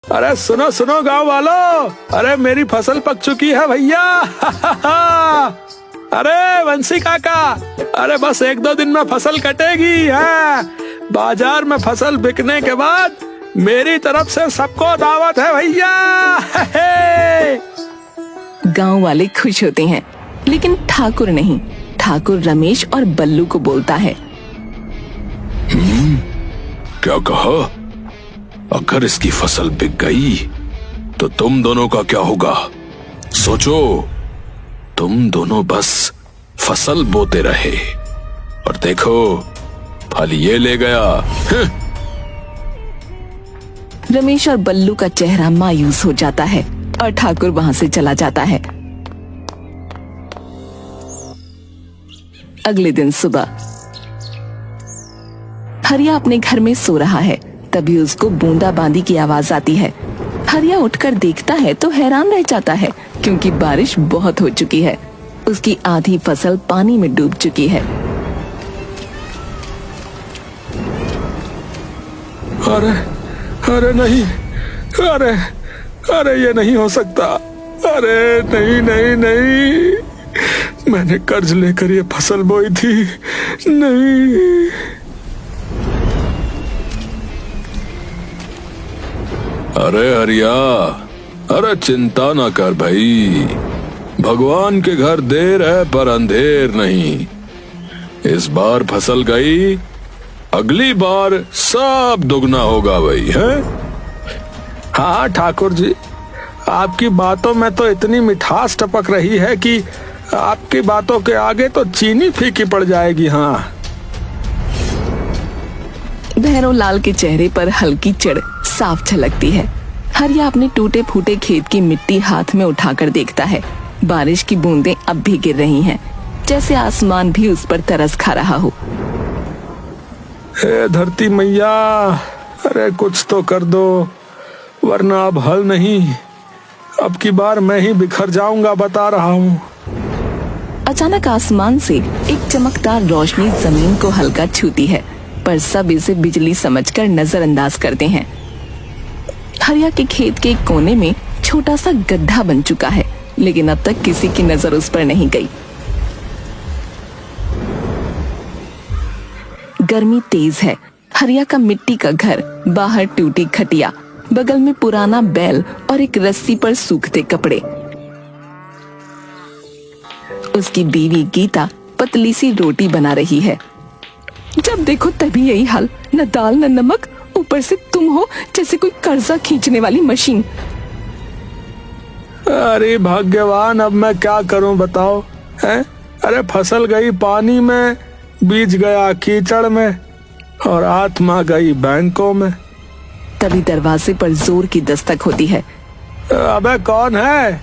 अरे सुनो सुनो गांव वालों, अरे मेरी फसल पक चुकी है भैया। अरे वंशी काका, अरे बस 1-2 दिन में फसल कटेगी है। बाजार में फसल बिकने के बाद मेरी तरफ से सबको दावत है भैया। गांव वाले खुश होते हैं, लेकिन ठाकुर नहीं। ठाकुर रमेश और बल्लू को बोलता है, क्या कहा? अगर इसकी फसल बिक गई तो तुम दोनों का क्या होगा? सोचो, तुम दोनों बस फसल बोते रहे और देखो फल ये ले गया। रमेश और बल्लू का चेहरा मायूस हो जाता है और ठाकुर वहां से चला जाता है। अगले दिन सुबह हरिया अपने घर में सो रहा है, तभी उसको बूंदाबांदी की आवाज आती है। हरिया उठकर देखता है तो हैरान रह जाता है, क्योंकि बारिश बहुत हो चुकी है। उसकी आधी फसल पानी में डूब चुकी है। अरे अरे नहीं, अरे अरे ये नहीं हो सकता। अरे नहीं नहीं नहीं, मैंने कर्ज लेकर ये फसल बोई थी। नहीं। अरे हरिया, अरे चिंता ना कर भाई, भगवान के घर देर है पर अंधेर नहीं। इस बार फसल गई, अगली बार सब दुगना होगा भाई, है? हाँ ठाकुर जी, आपकी बातों में तो इतनी मिठास टपक रही है कि आपकी बातों के आगे तो चीनी फीकी पड़ जाएगी। हाँ। भैरव लाल के चेहरे पर हल्की चिढ़ साफ झलकती है। हरिया अपने टूटे फूटे खेत की मिट्टी हाथ में उठाकर देखता है। बारिश की बूंदें अब भी गिर रही हैं, जैसे आसमान भी उस पर तरस खा रहा हो। हे धरती मैया, अरे कुछ तो कर दो, वरना अब हल नहीं। अब की बार मैं ही बिखर जाऊंगा, बता रहा हूँ। अचानक आसमान से एक चमकदार रोशनी जमीन को हल्का छूती है, पर सब इसे बिजली समझकर नजरअंदाज करते हैं। हरिया के खेत के एक कोने में छोटा सा गड्ढा बन चुका है, लेकिन अब तक किसी की नजर उस पर नहीं गई। गर्मी तेज है। हरिया का मिट्टी का घर, बाहर टूटी खटिया, बगल में पुराना बैल और एक रस्सी पर सूखते कपड़े। उसकी बीवी गीता पतली सी रोटी बना रही है। जब देखो तभी यही हाल, न दाल न नमक, ऊपर से तुम हो जैसे कोई कर्जा खींचने वाली मशीन। अरे भाग्यवान, अब मैं क्या करूं बताओ, हैं? अरे फसल गई पानी में, बीज गया कीचड़ में और आत्मा गई बैंकों में। तभी दरवाजे पर जोर की दस्तक होती है। अबे कौन है?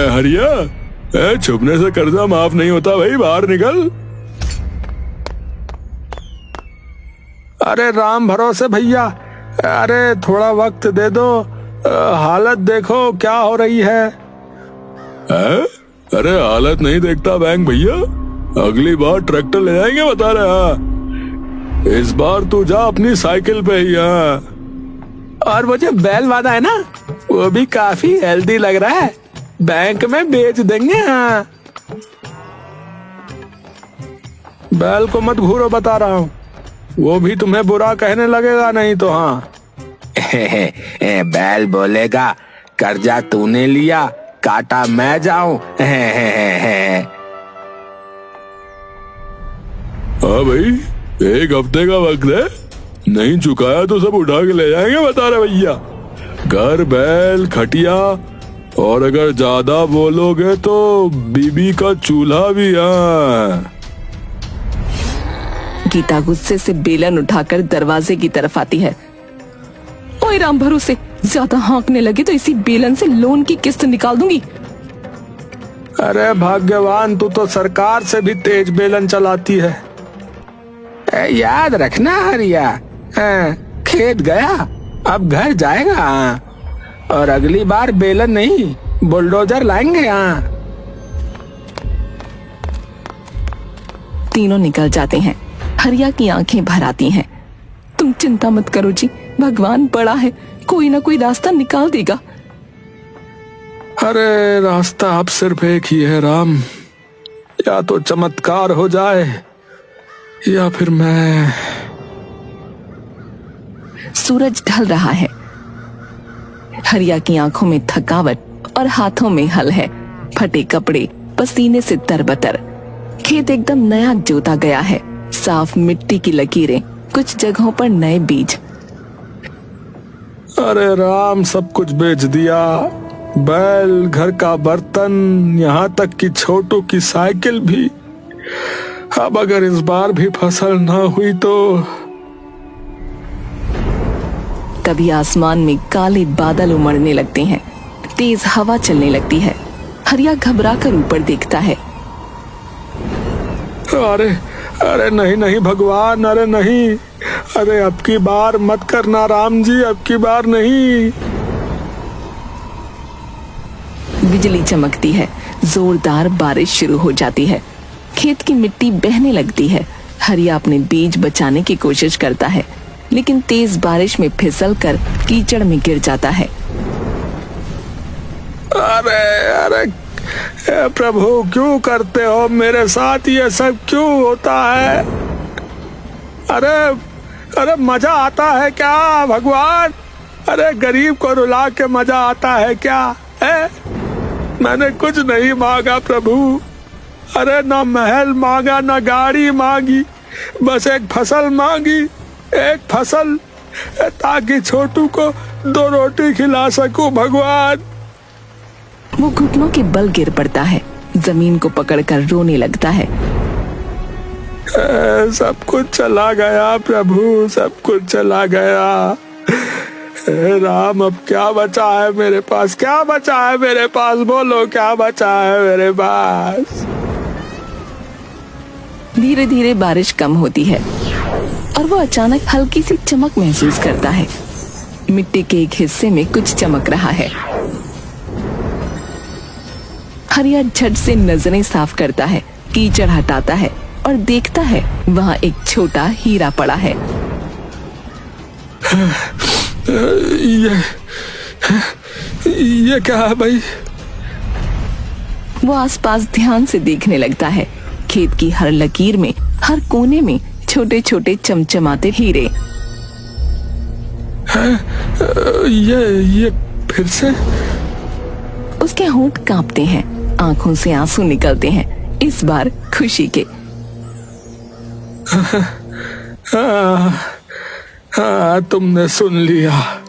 हरिया, छुपने से कर्जा माफ नहीं होता भाई, बाहर निकल। अरे राम भरोसे भैया, अरे थोड़ा वक्त दे दो, हालत देखो क्या हो रही है। अरे हालत नहीं देखता बैंक भैया, अगली बार ट्रैक्टर ले जाएंगे बता रहे। इस बार तू जा अपनी साइकिल पे ही। और वो जो बैल वाला है ना, वो भी काफी हेल्दी लग रहा है, बैंक में बेच देंगे। हाँ, बैल को मत घूरो बता रहा हूँ, वो भी तुम्हें बुरा कहने लगेगा नहीं तो। हाँ। बैल बोलेगा कर्जा तूने लिया, काटा मैं जाऊं। हाँ भाई, 1 हफ्ते का वक्त है, नहीं चुकाया तो सब उठा के ले जाएंगे बता रहे भैया। घर, बैल, खटिया, और अगर ज्यादा बोलोगे तो बीबी का चूल्हा भी। हाँ। गीता गुस्से से बेलन उठाकर दरवाजे की तरफ आती है। ओए राम भरोसे, ज्यादा हाँकने लगे तो इसी बेलन से लोन की किस्त निकाल दूंगी। अरे भाग्यवान, तू तो सरकार से भी तेज बेलन चलाती है। याद रखना हरिया, खेत गया अब घर जाएगा, और अगली बार बेलन नहीं बुलडोजर लाएंगे। तीनों निकल जाते हैं। हरिया की आंखें भर आती हैं। तुम चिंता मत करो जी, भगवान बड़ा है, कोई ना कोई रास्ता निकाल देगा। अरे रास्ता अब सिर्फ एक ही है राम, या तो चमत्कार हो जाए या फिर मैं। सूरज ढल रहा है। हरिया की आंखों में थकावट और हाथों में हल है। फटे कपड़े, पसीने से तरबतर। खेत एकदम नया जोता गया है। साफ मिट्टी की लकीरें, कुछ जगहों पर नए बीज। अरे राम, सब कुछ बेच दिया, बैल, घर का बर्तन, यहाँ तक कि छोटू की साइकिल भी। अब अगर इस बार भी फसल ना हुई तो। तभी आसमान में काले बादल उमड़ने लगते हैं। तेज हवा चलने लगती है। हरिया घबरा कर ऊपर देखता है। अरे अरे नहीं नहीं भगवान, अरे नहीं, अरे अब की बार मत करना राम जी, अब की बार नहीं। बिजली चमकती है। जोरदार बारिश शुरू हो जाती है। खेत की मिट्टी बहने लगती है। हरिया अपने बीज बचाने की कोशिश करता है, लेकिन तेज बारिश में फिसल कर कीचड़ में गिर जाता है। अरे अरे प्रभु, क्यों करते हो मेरे साथ ये सब, क्यों होता है? अरे अरे मजा आता है क्या भगवान? अरे गरीब को रुला के मजा आता है क्या है? मैंने कुछ नहीं मांगा प्रभु। अरे ना महल मांगा, ना गाड़ी मांगी, बस एक फसल मांगी, एक फसल, ताकि छोटू को 2 रोटी खिला सकूं भगवान। वो घुटनों के बल गिर पड़ता है। जमीन को पकड़कर रोने लगता है। सब कुछ चला गया प्रभु, सब कुछ चला गया। राम, अब क्या बचा है मेरे पास? क्या बचा है मेरे पास? बोलो, क्या बचा है मेरे पास? धीरे धीरे बारिश कम होती है और वो अचानक हल्की सी चमक महसूस करता है। मिट्टी के एक हिस्से में कुछ चमक रहा है। हरिया झट से नजरें साफ करता है, कीचड़ हटाता है और देखता है वहाँ एक छोटा हीरा पड़ा है। ये क्या है भाई? वो आसपास ध्यान से देखने लगता है। खेत की हर लकीर में, हर कोने में छोटे छोटे चमचमाते हीरे। ये फिर से? उसके होंठ कांपते हैं, आंखों से आंसू निकलते हैं, इस बार खुशी के। तुमने सुन लिया,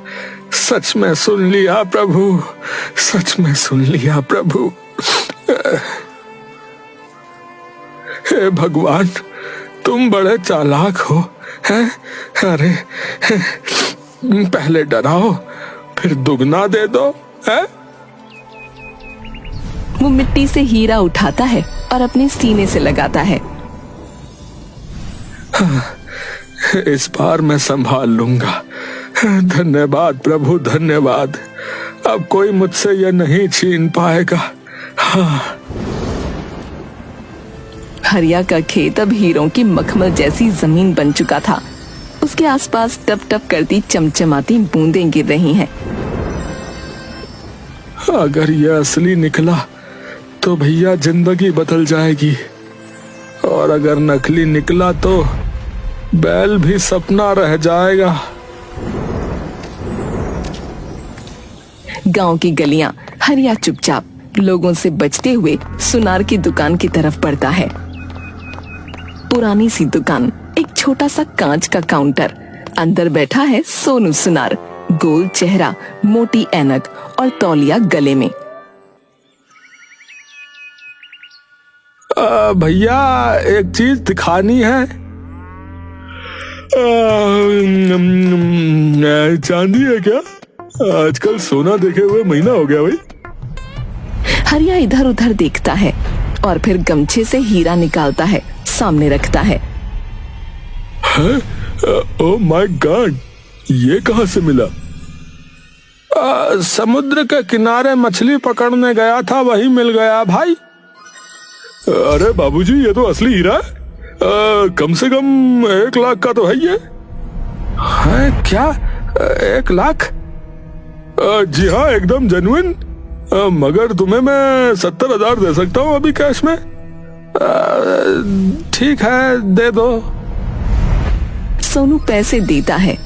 सच में सुन लिया प्रभु, सच में सुन लिया प्रभु। हे भगवान, तुम बड़े चालाक हो, हैं? अरे पहले डराओ, फिर दुगना दे दो, हैं? वो मिट्टी से हीरा उठाता है और अपने सीने से लगाता है। इस बार मैं संभाल लूंगा। धन्यवाद प्रभु, धन्यवाद। अब कोई मुझसे यह नहीं छीन पाएगा। हाँ। हरिया का खेत अब हीरों की मखमल जैसी जमीन बन चुका था। उसके आसपास टप टप करती चमचमाती बूंदें गिर रही हैं। अगर यह असली निकला तो भैया जिंदगी बदल जाएगी, और अगर नकली निकला तो बैल भी सपना रह जाएगा। गांव की गलियां। हरिया चुपचाप लोगों से बचते हुए सुनार की दुकान की तरफ बढ़ता है। पुरानी सी दुकान, एक छोटा सा कांच का काउंटर, अंदर बैठा है सोनू सुनार, गोल चेहरा, मोटी ऐनक और तौलिया गले में। भैया एक चीज दिखानी है। चांदी है क्या? आजकल सोना देखे हुए महीना हो गया भाई। हरिया इधर उधर देखता है और फिर गमछे से हीरा निकालता है, सामने रखता है। ओह माय गॉड, ये कहाँ से मिला? समुद्र के किनारे मछली पकड़ने गया था, वही मिल गया भाई। अरे बाबूजी, ये तो असली हीरा है। कम से कम 1 लाख का तो है ये। है क्या? 1 लाख? जी हाँ, एकदम जेन्युइन। मगर तुम्हें मैं 70,000 दे सकता हूँ अभी कैश में। ठीक है, दे दो। सोनू पैसे देता है।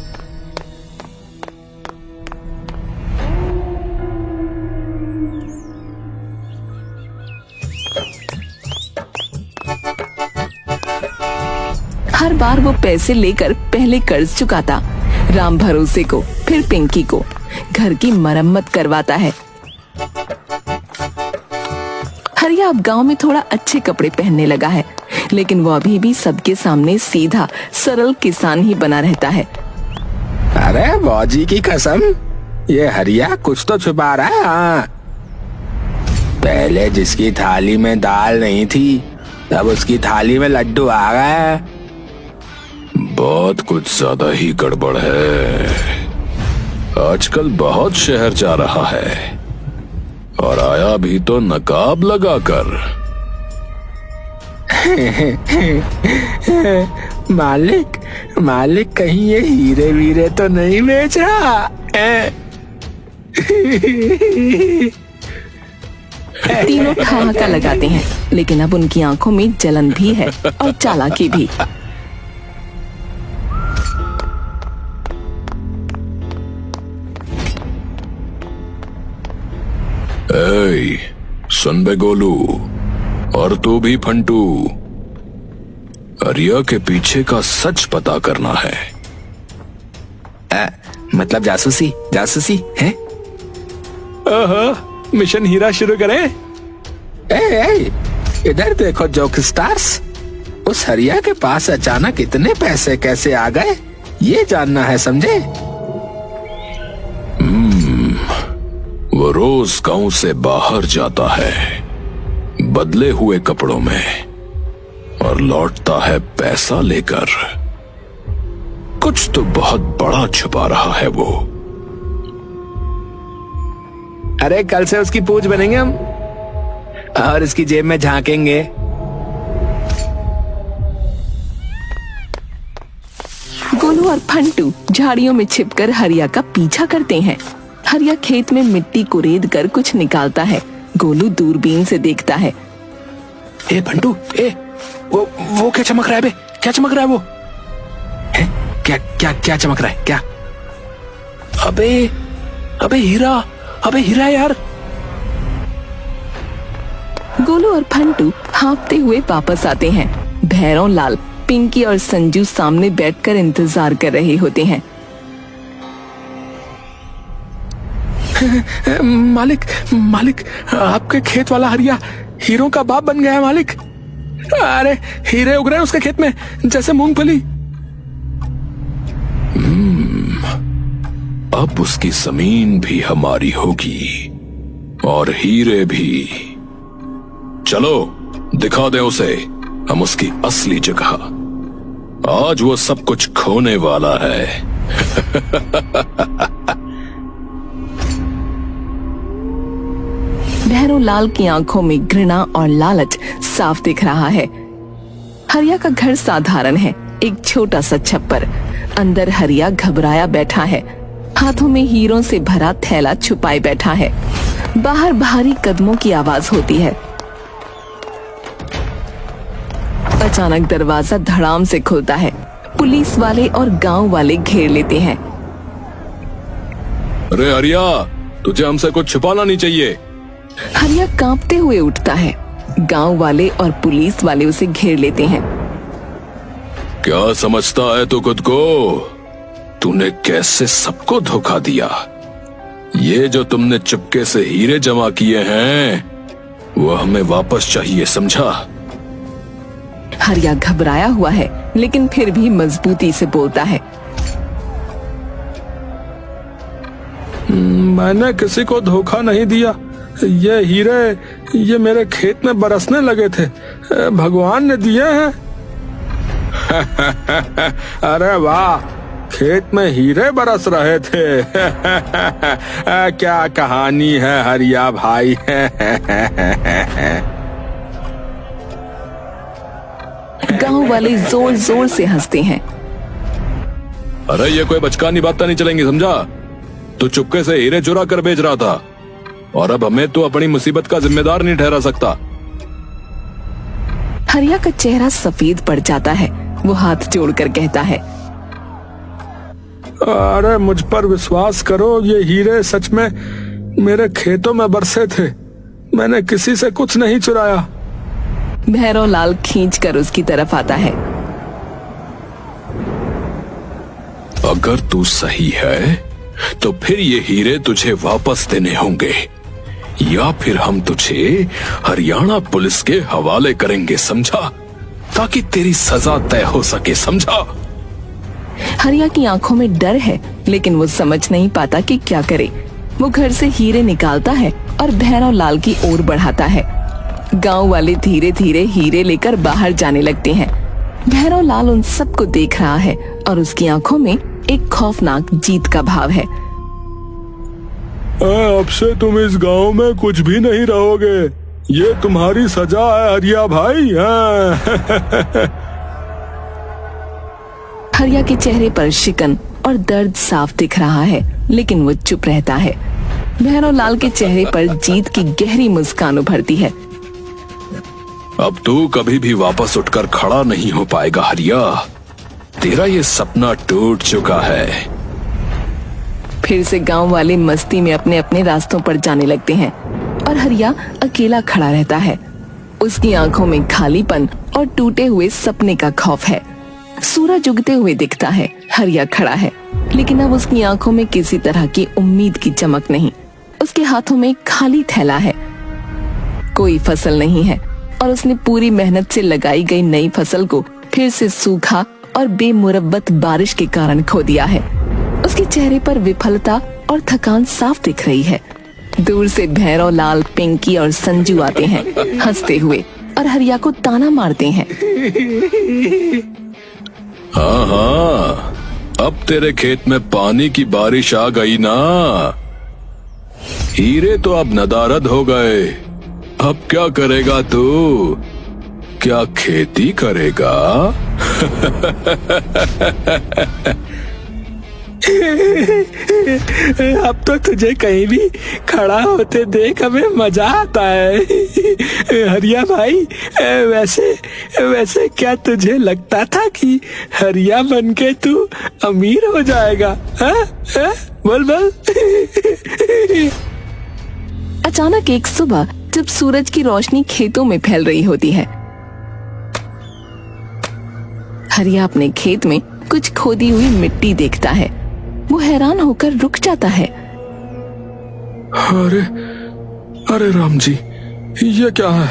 हर बार वो पैसे लेकर पहले कर्ज चुकाता, राम भरोसे को, फिर पिंकी को, घर की मरम्मत करवाता है। हरिया अब गांव में थोड़ा अच्छे कपड़े पहनने लगा है, लेकिन वो अभी भी सबके सामने सीधा सरल किसान ही बना रहता है। अरे बाजी की कसम, ये हरिया कुछ तो छुपा रहा है। हाँ, पहले जिसकी थाली में दाल नहीं थी, तब उसकी थाली में लड्डू आ गए। बहुत कुछ ज्यादा ही गड़बड़ है। आजकल बहुत शहर जा रहा है और आया भी तो नकाब लगाकर। मालिक कहीं ये हीरे वीरे तो नहीं बेच रहा? तीनों ठहाका लगाते हैं, लेकिन अब उनकी आंखों में जलन भी है और चालाकी भी। ए, सुन बे गोलू, और तू भी फंटू, हरिया के पीछे का सच पता करना है। मतलब जासूसी है? मिशन हीरा शुरू करें? इधर देखो जोक स्टार्स, उस हरिया के पास अचानक इतने पैसे कैसे आ गए, ये जानना है, समझे? वो रोज गांव से बाहर जाता है बदले हुए कपड़ों में और लौटता है पैसा लेकर। कुछ तो बहुत बड़ा छुपा रहा है वो। अरे कल से उसकी पूछ बनेंगे हम और इसकी जेब में झांकेंगे। गोलू और फंटू झाड़ियों में छिपकर हरिया का पीछा करते हैं। हरिया खेत में मिट्टी कुरेद कर कुछ निकालता है। गोलू दूरबीन से देखता है। ए फंटू, वो क्या चमक रहा है बे? क्या चमक रहा है वो? है? क्या चमक रहा है? क्या? अबे हीरा यार। गोलू और फंटू हाँफते हुए वापस आते हैं। भैरव लाल, पिंकी और संजू सामने बैठकर इंतजार कर रहे होते हैं। मालिक, आपके खेत वाला हरिया हीरों का बाप बन गया है मालिक। अरे हीरे उग रहे हैं उसके खेत में जैसे मूंगफली। अब उसकी जमीन भी हमारी होगी और हीरे भी। चलो दिखा दे उसे हम उसकी असली जगह। आज वो सब कुछ खोने वाला है। भैरव लाल की आंखों में घृणा और लालच साफ दिख रहा है। हरिया का घर साधारण है, एक छोटा सा छप्पर। अंदर हरिया घबराया बैठा है, हाथों में हीरों से भरा थैला छुपाए बैठा है। बाहर भारी कदमों की आवाज होती है। अचानक दरवाजा धड़ाम से खुलता है। पुलिस वाले और गांव वाले घेर लेते हैं। अरे हरिया, तुझे हमसे कुछ छुपाना नहीं चाहिए। हरिया कांपते हुए उठता है। गांव वाले और पुलिस वाले उसे घेर लेते हैं। क्या समझता है तू खुद को? तूने कैसे सबको धोखा दिया? ये जो तुमने चुपके से हीरे जमा किए हैं वो हमें वापस चाहिए, समझा? हरिया घबराया हुआ है, लेकिन फिर भी मजबूती से बोलता है। मैंने किसी को धोखा नहीं दिया। ये हीरे ये मेरे खेत में बरसने लगे थे, भगवान ने दिए हैं। अरे वाह, खेत में हीरे बरस रहे थे। क्या कहानी है हरिया भाई। गांव वाले जोर जोर से हंसते हैं। अरे ये कोई बचकानी बात तो नहीं चलेंगी, समझा? तू चुपके से हीरे चुरा कर बेच रहा था और अब हमें तो अपनी मुसीबत का जिम्मेदार नहीं ठहरा सकता। हरिया का चेहरा सफेद पड़ जाता है। वो हाथ जोड़कर कहता है, अरे मुझ पर विश्वास करो, ये हीरे सच में मेरे खेतों में बरसे थे। मैंने किसी से कुछ नहीं चुराया। भैरव लाल खींचकर उसकी तरफ आता है। अगर तू सही है तो फिर ये हीरे तुझे वापस देने होंगे या फिर हम तुझे हरियाणा पुलिस के हवाले करेंगे, समझा? ताकि तेरी सजा तय हो सके, समझा? हरिया की आंखों में डर है, लेकिन वो समझ नहीं पाता कि क्या करे। वो घर से हीरे निकालता है और भैरव लाल की ओर बढ़ाता है। गांव वाले धीरे धीरे हीरे लेकर बाहर जाने लगते हैं। भैरव लाल उन सबको देख रहा है और उसकी आंखों में एक खौफनाक जीत का भाव है। अब से तुम इस गांव में कुछ भी नहीं रहोगे, ये तुम्हारी सजा है हरिया भाई। हरिया के चेहरे पर शिकन और दर्द साफ दिख रहा है, लेकिन वो चुप रहता है। भैरव लाल के चेहरे पर जीत की गहरी मुस्कान उभरती है। अब तू कभी भी वापस उठकर खड़ा नहीं हो पाएगा हरिया, तेरा ये सपना टूट चुका है। फिर से गांव वाले मस्ती में अपने अपने रास्तों पर जाने लगते हैं और हरिया अकेला खड़ा रहता है। उसकी आंखों में खालीपन और टूटे हुए सपने का खौफ है। सूरज उगते हुए दिखता है। हरिया खड़ा है, लेकिन अब उसकी आंखों में किसी तरह की उम्मीद की चमक नहीं। उसके हाथों में खाली थैला है। कोई फसल नहीं है और उसने पूरी मेहनत से लगाई गई नई फसल को फिर से सूखा और बेमुरब्बत बारिश के कारण खो दिया है। उसके चेहरे पर विफलता और थकान साफ दिख रही है। दूर से भैरव लाल, पिंकी और संजू आते हैं हंसते हुए और हरिया को ताना मारते हैं। हाँ हाँ, अब तेरे खेत में पानी की बारिश आ गई ना। हीरे तो अब नदारद हो गए। अब क्या करेगा तू? क्या खेती करेगा? अब तो तुझे कहीं भी खड़ा होते देख हमें मजा आता है। हरिया भाई, वैसे क्या तुझे लगता था कि हरिया बनके तू अमीर हो जाएगा? बोल बोल। अचानक एक सुबह जब सूरज की रोशनी खेतों में फैल रही होती है, हरिया अपने खेत में कुछ खोदी हुई मिट्टी देखता है। वो हैरान होकर रुक जाता है। अरे राम जी, ये क्या है?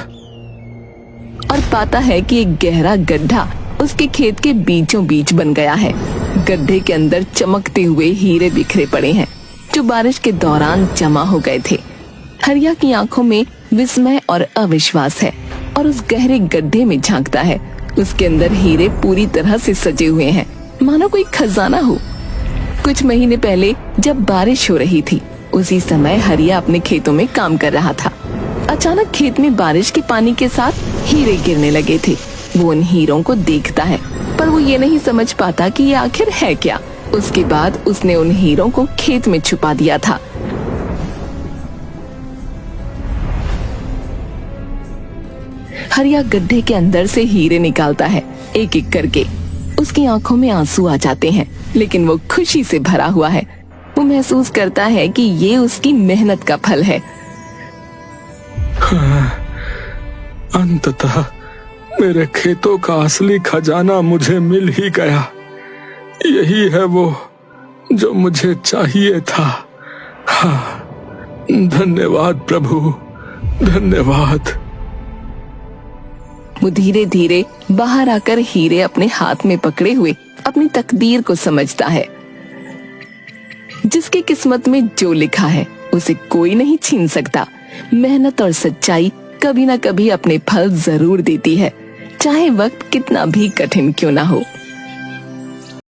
और पाता है कि एक गहरा गड्ढा उसके खेत के बीचों बीच बन गया है। गड्ढे के अंदर चमकते हुए हीरे बिखरे पड़े हैं, जो बारिश के दौरान जमा हो गए थे। हरिया की आंखों में विस्मय और अविश्वास है और उस गहरे गड्ढे में झांकता है। उसके अंदर हीरे पूरी तरह से सजे हुए हैं, मानो कोई खजाना हो। कुछ महीने पहले जब बारिश हो रही थी, उसी समय हरिया अपने खेतों में काम कर रहा था। अचानक खेत में बारिश के पानी के साथ हीरे गिरने लगे थे। वो उन हीरों को देखता है, पर वो ये नहीं समझ पाता कि ये आखिर है क्या। उसके बाद उसने उन हीरों को खेत में छुपा दिया था। हरिया गड्ढे के अंदर से हीरे निकालता है, एक एक करके। उसकी आंखों में आंसू आ जाते हैं, लेकिन वो खुशी से भरा हुआ है। वो महसूस करता है कि ये उसकी मेहनत का फल है। अंततः मेरे खेतों का असली खजाना मुझे मिल ही गया। यही है वो जो मुझे चाहिए था। हाँ, धन्यवाद प्रभु, धन्यवाद। वो धीरे धीरे बाहर आकर हीरे अपने हाथ में पकड़े हुए अपनी तकदीर को समझता है। जिसकी किस्मत में जो लिखा है उसे कोई नहीं छीन सकता। मेहनत और सच्चाई कभी ना कभी अपने फल जरूर देती है, चाहे वक्त कितना भी कठिन क्यों ना हो।